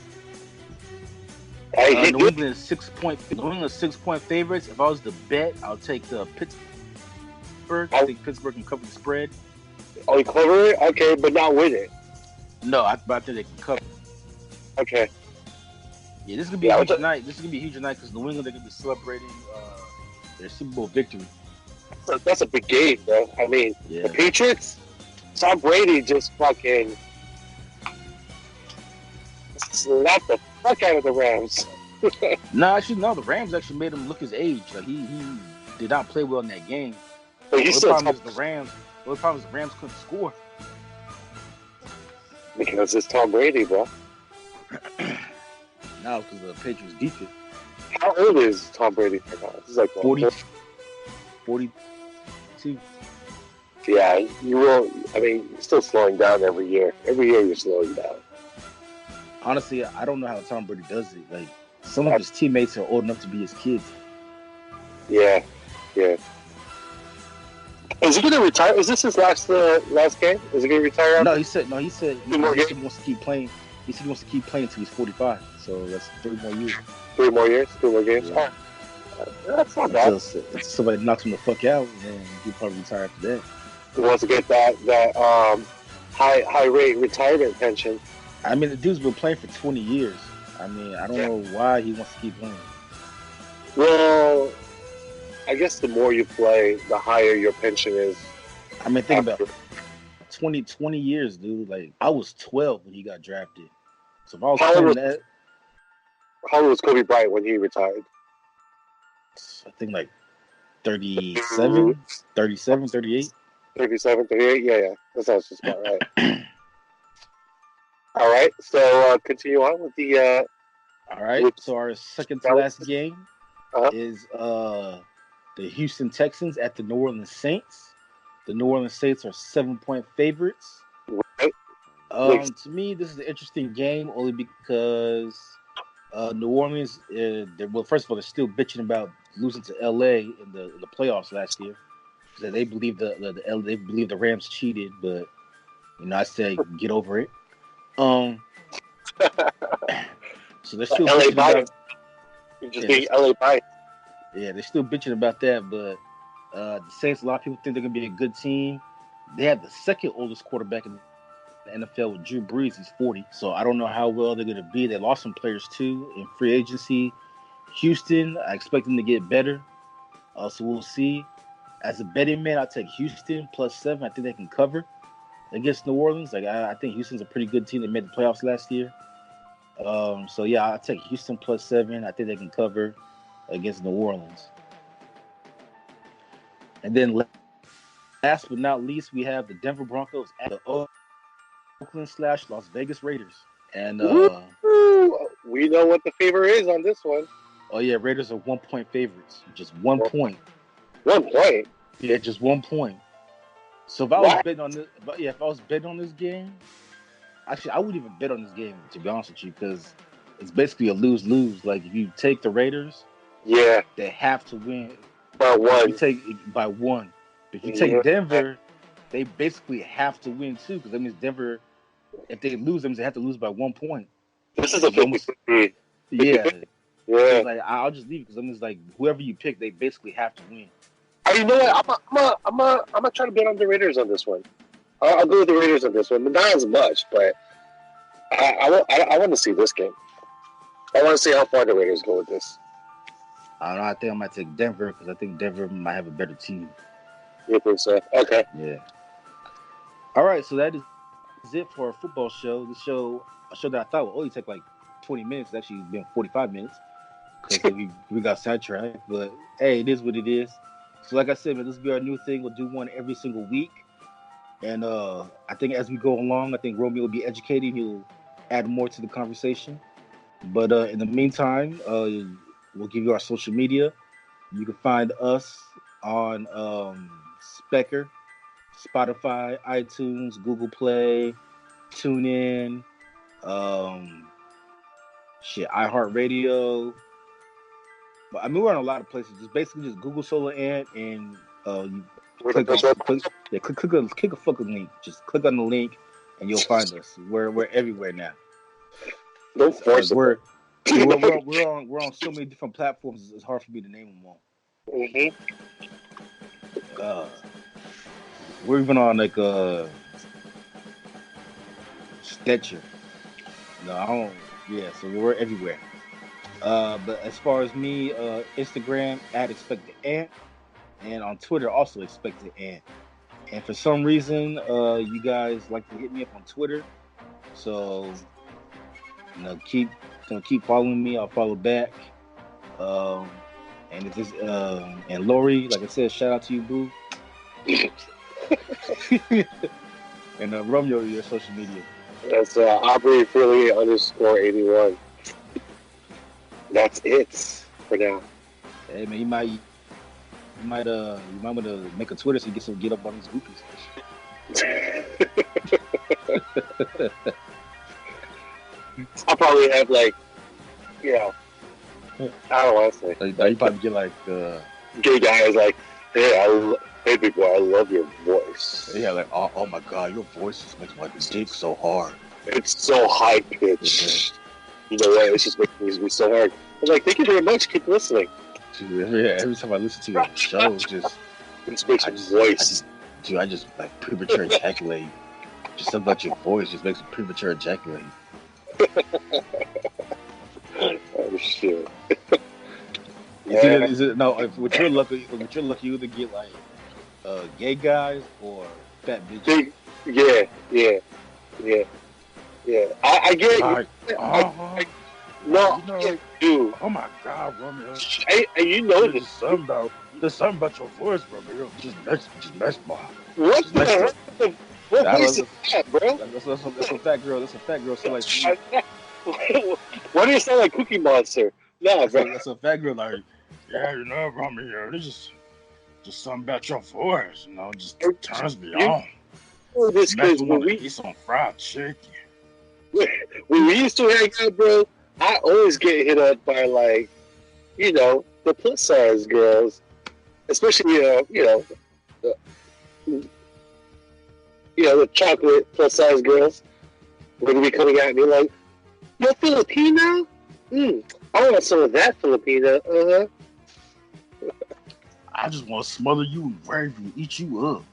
New England is 6-point favorites. If I was to bet, I'll take the Pittsburgh. I think Pittsburgh can cover the spread. Oh, you cover it? Okay, but not win it. No, I think they can cover. Okay. Yeah, this is gonna be a huge night. This is gonna be a huge night because New England, they're gonna be celebrating their Super Bowl victory. That's a big game, bro. I mean, the Patriots, Tom Brady just fucking slapped the fuck out of the Rams. No, the Rams actually made him look his age. Like he did not play well in that game. But the problem is the Rams couldn't score. Because it's Tom Brady, bro. No, because the Patriots defense. How old is Tom Brady right now? He's like 42. Yeah, you will. I mean, you're still slowing down every year. Every year you're slowing down. Honestly, I don't know how Tom Brady does it. Like, some of his teammates are old enough to be his kids. Yeah. Is he going to retire? Is this his last game? Is he going to retire? No, he said he wants to keep playing. He said he wants to keep playing until he's 45. So that's 3 more years. 3 more years? 3 more games? Yeah. That's not bad. Until somebody knocks him the fuck out, and he'll probably retire after that. He wants to get that high rate retirement pension. I mean, the dude's been playing for 20 years. I mean, I don't know why he wants to keep playing. Well, I guess the more you play, the higher your pension is. I mean, think about it. 20 years, dude. Like, I was 12 when he got drafted. So if I was playing that... How old was Kobe Bryant when he retired? I think like 37, 38. 37, 38? Yeah. That sounds just about right. All right, so continue on with the... All right, so our second to last game is the Houston Texans at the New Orleans Saints. The New Orleans Saints are 7-point favorites. Right. To me, this is an interesting game only because New Orleans, first of all, they're still bitching about losing to LA in the playoffs last year. They believe the Rams cheated, but I say get over it. So they're still LA bitching about. LA Bites. Yeah, they're still bitching about that, but the Saints, a lot of people think they're gonna be a good team. They have the second oldest quarterback in the NFL with Drew Brees. He's 40, so I don't know how well they're gonna be. They lost some players too in free agency. Houston, I expect them to get better. So we'll see. As a betting man, I'll take Houston +7. I think they can cover against New Orleans. Like I think Houston's a pretty good team. They made the playoffs last year. So yeah, I'll take Houston +7. I think they can cover against New Orleans. And then last but not least, we have the Denver Broncos at the Oakland/Las Vegas Raiders. And we know what the favor is on this one. Oh yeah, Raiders are 1-point favorites. Just 1 point. 1 point. Yeah, just 1 point. So if I was betting on this, if I was betting on this game, actually I wouldn't even bet on this game to be honest with you, because it's basically a lose-lose. Like if you take the Raiders, they have to win by 1. If you take by 1. If you take Denver, they basically have to win too, because that means Denver, if they lose them, they have to lose by 1 point. This is a 50-50. Yeah. Yeah. Like, I'll just leave it because it's like whoever you pick, they basically have to win. You know what? I'm gonna try to bet on the Raiders on this one. I'll go with the Raiders on this one, but not as much. But I want to see this game. I want to see how far the Raiders go with this. I don't know. I think I might take Denver because I think Denver might have a better team. You think so? Okay. Yeah. All right. So that is it for our football show. A show that I thought would only take like 20 minutes. It's actually been 45 minutes because we got sidetracked. But hey, it is what it is. So like I said, man, this will be our new thing. We'll do one every single week. And I think as we go along, I think Romeo will be educating. He'll add more to the conversation. But in the meantime, we'll give you our social media. You can find us on Specker, Spotify, iTunes, Google Play, TuneIn, iHeartRadio. I mean, we're on a lot of places. Just basically just Google Solar Ant and you click a fucking link. Just click on the link and you'll find us. We're everywhere now. Don't force it. We're on so many different platforms. It's hard for me to name them all. Mm-hmm. We're even on like Stitcher. No, I don't. Yeah, so we're everywhere. But as far as me, Instagram @ExpectedAnt, and on Twitter also ExpectedAnt. And for some reason, you guys like to hit me up on Twitter, so keep following me. I'll follow back. And if this and Lori, like I said, shout out to you, boo. And Romeo, your social media. That's Aubrey Philly _81. That's it for now. Hey man, you might want to make a Twitter so you get up on these groupies. I'll probably have I don't want to say. You probably get like gay guys like, hey big boy, I love your voice. Yeah, like oh my god, your voice just makes my dick so hard. It's so high pitched. You know what? It's just making me so hard. I'm like, thank you very much. Keep listening. Dude, every time I listen to your show, it makes your voice. I just like premature ejaculate. Just something about your voice just makes me premature ejaculate. Oh shit. Is it no? With your luck, you either get like gay guys or fat bitches. Yeah. I get it. Dude. Oh my god, Romeo. Hey, you know this. There's something about your voice, Romeo. Just mess my. What the hell? What voice is that, bro? That's a fat girl. That's a fat girl. So like. Why do you sound like Cookie Monster? Nah, bro. That's a fat girl. Like, yeah, Romeo. There's just something about your voice. Just turns me on. This kid's when we eat some fried chicken. When we used to hang out, bro, I always get hit up by the plus size girls, especially the chocolate plus size girls. Would be coming at me like, "You're Filipino? I want some of that Filipino." I just want to smother you and rape you, eat you up.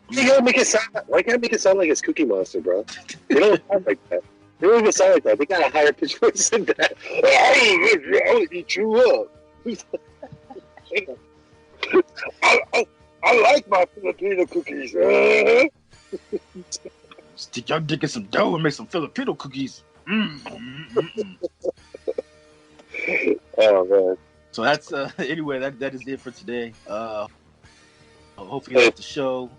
Why can't I make it sound like it's Cookie Monster, bro? They don't sound like that. They don't even sound like that. They got a higher pitch voice than that. I'll eat you up. I like my Filipino cookies. Stick your dick in some dough and make some Filipino cookies. Oh man. So that's anyway. That is it for today. Hopefully you like the show.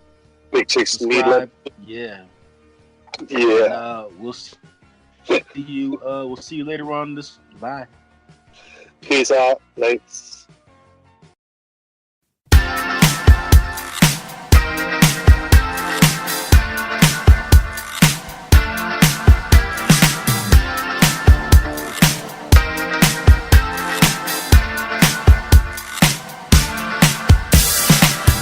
Big Chicks Subscribe. Yeah. Yeah. And, we'll see you. We'll see you later on this. Bye. Peace out. Thanks.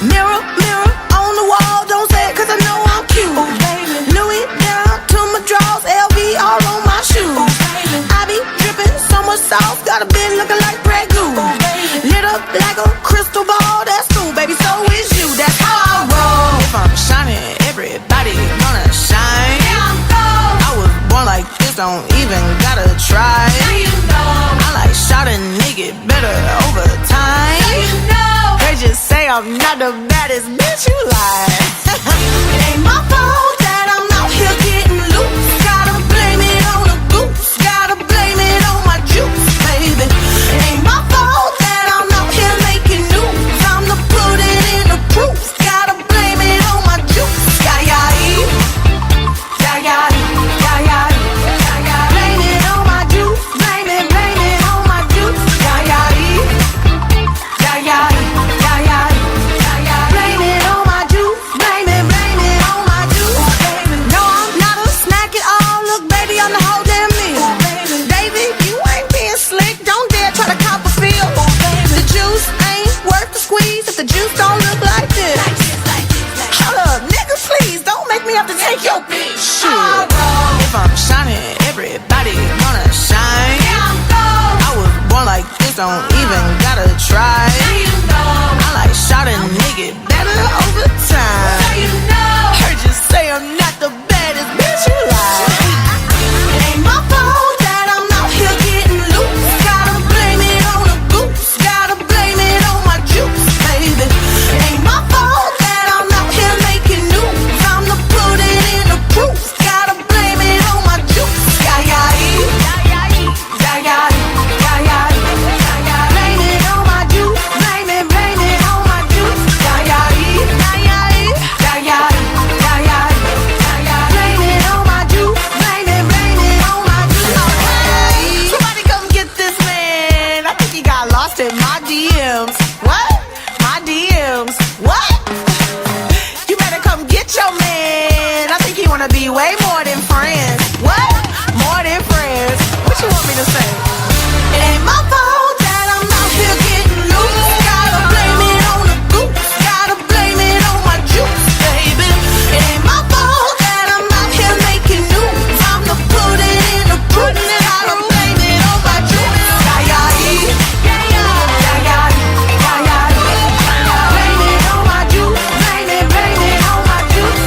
Mirror, mirror on the wall, don't say it 'cause I know I'm cute. Ooh, baby. Louis down to my drawers, LV all on my shoes. Ooh, baby. I be dripping so much sauce, got a bit looking like Grey Goose. Ooh, baby. Lit up like a crystal ball, that's cool, baby. So is you, that's how I roll. If I'm shining, everybody gonna shine. Yeah, I'm gold. I was born like this, don't even gotta try. Now you know. I like shot a nigga better over time. Now you know. They just say I'm not the baddest bitch, you lie. It ain't my fault that I'm out here getting loose. Gotta blame it on the goose. Gotta blame it on my juice, baby. It ain't my fault that I'm out here making news. I'm the put it in the proof. Gotta blame it on my juice. Yeah. Blame it on my juice. Blame it on my juice. Yeah. Blame it on my juice. Blame it on my juice. No, I'm not a snack at all. Look, baby, I'm the whole damn meal. David, you ain't being slick. Don't dare try to cop a feel. The juice ain't worth the squeeze if the juice don't look like this. Hold up, nigga, please don't make me have to take your bitch. Shit. If I'm shining, everybody gonna shine. Yeah, I'm gold. I was born like this, don't even gotta try. Now you know. I like shot a nigga better over time. Now you know. Heard you say I'm not the baddest bitch, you lie. It ain't my fault that I'm out here getting loose. Gotta blame it on the goose. Gotta blame it on my juice, baby. It ain't my fault that I'm out here making news. I'm the put it in the proof. Gotta blame it on my juice. Yeah. Blame it on my juice. Blame it on my juice. Yeah. Blame it on my juice. Blame it on my juice. Somebody come get this man. I think he got lost in my DMs. What? My DMs. What? You better come get your man. I think he wanna be way more than friends. What? More than friends. What you want me to say? It ain't my fault that I'm out here getting loose. Gotta blame it on the goose. Gotta blame it on my juice, baby. It ain't my fault that I'm out here making news. I'm the put it in the proof. Gotta blame it on my juice. Blame it on my juice. Blame it on my juice.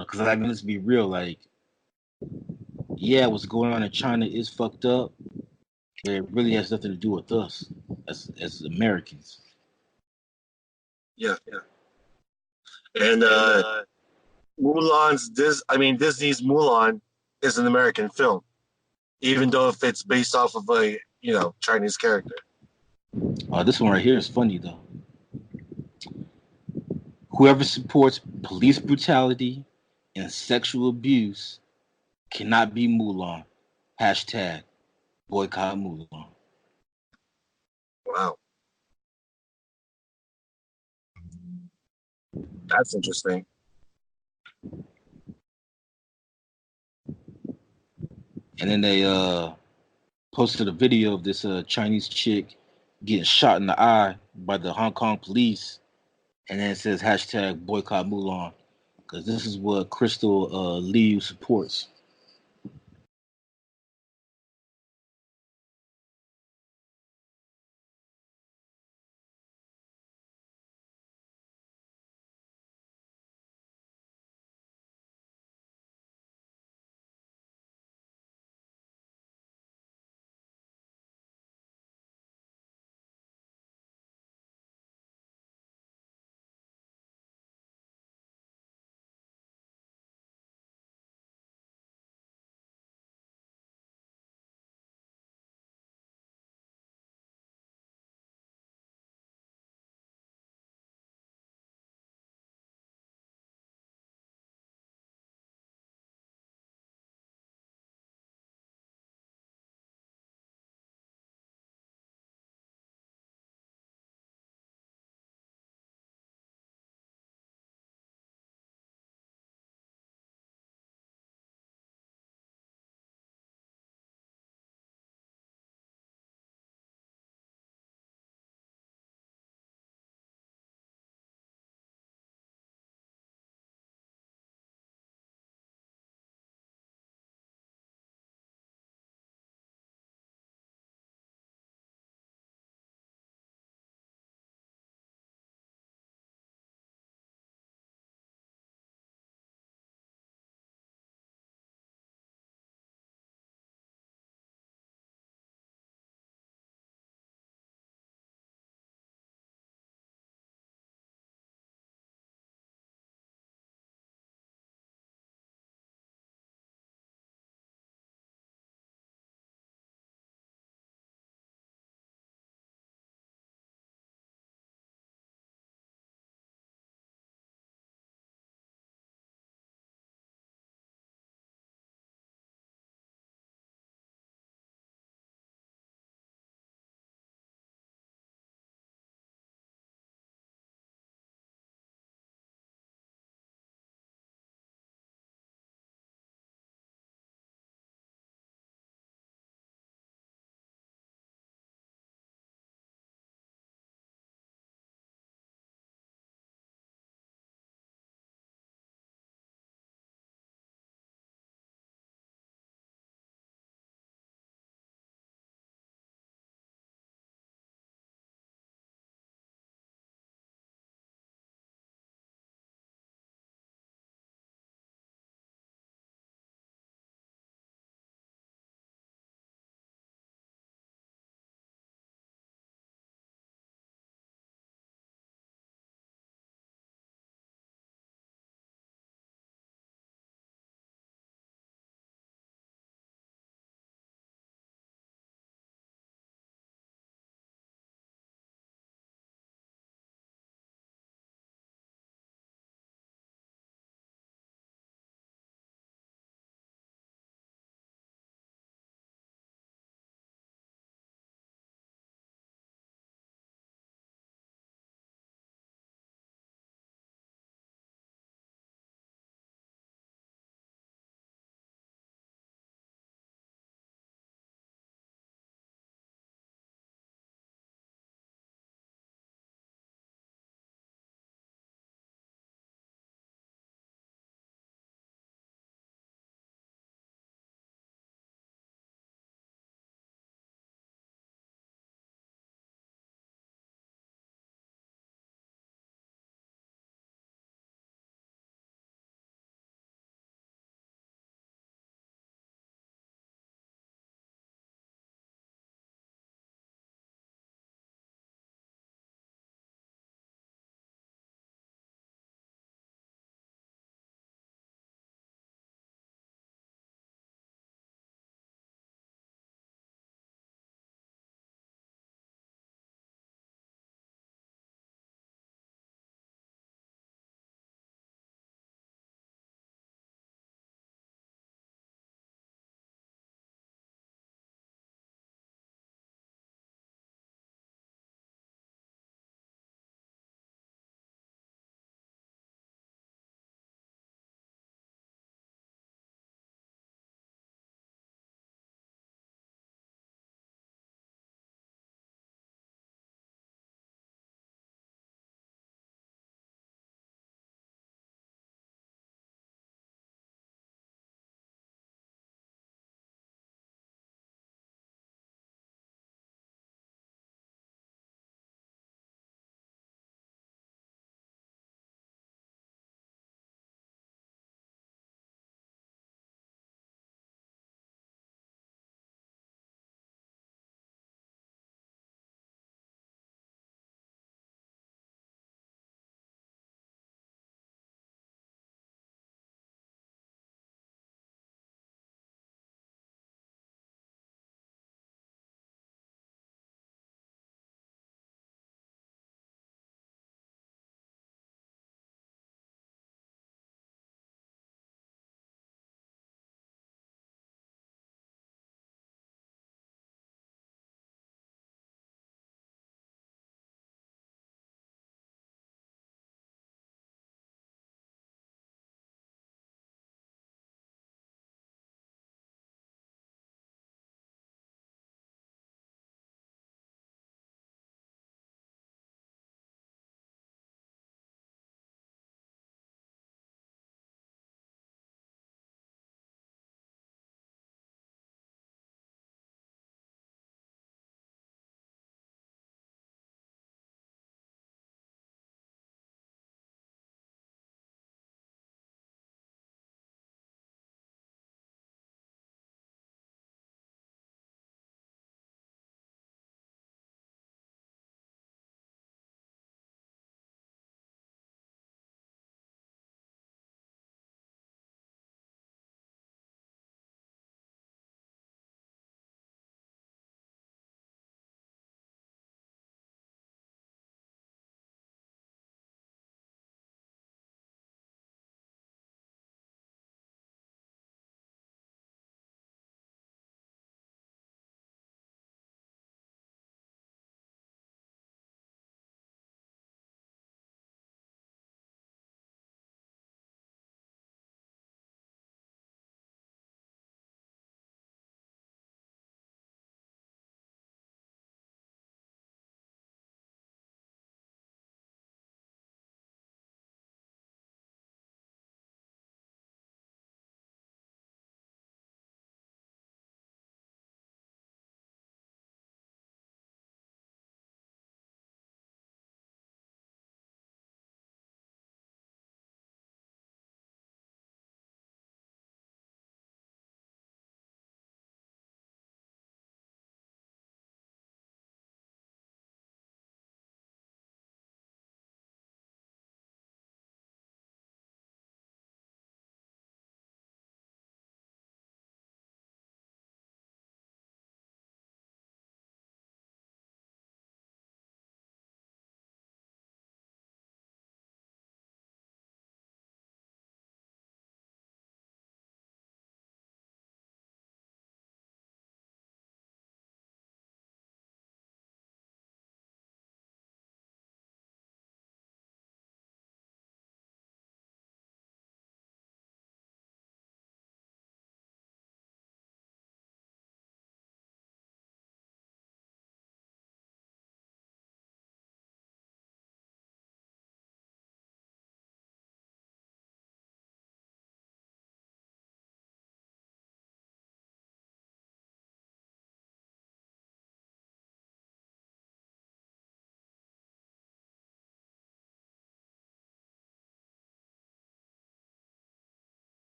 Because I mean, let's be real. Like, yeah, what's going on in China is fucked up, but it really has nothing to do with us as Americans. Yeah. And Disney's Mulan is an American film, even though if it's based off of a Chinese character. This one right here is funny though. Whoever supports police brutality and sexual abuse cannot be Mulan. Hashtag boycott Mulan. Wow, that's interesting. And then they posted a video of this Chinese chick getting shot in the eye by the Hong Kong police, and then it says hashtag boycott Mulan because this is what Crystal Liu supports.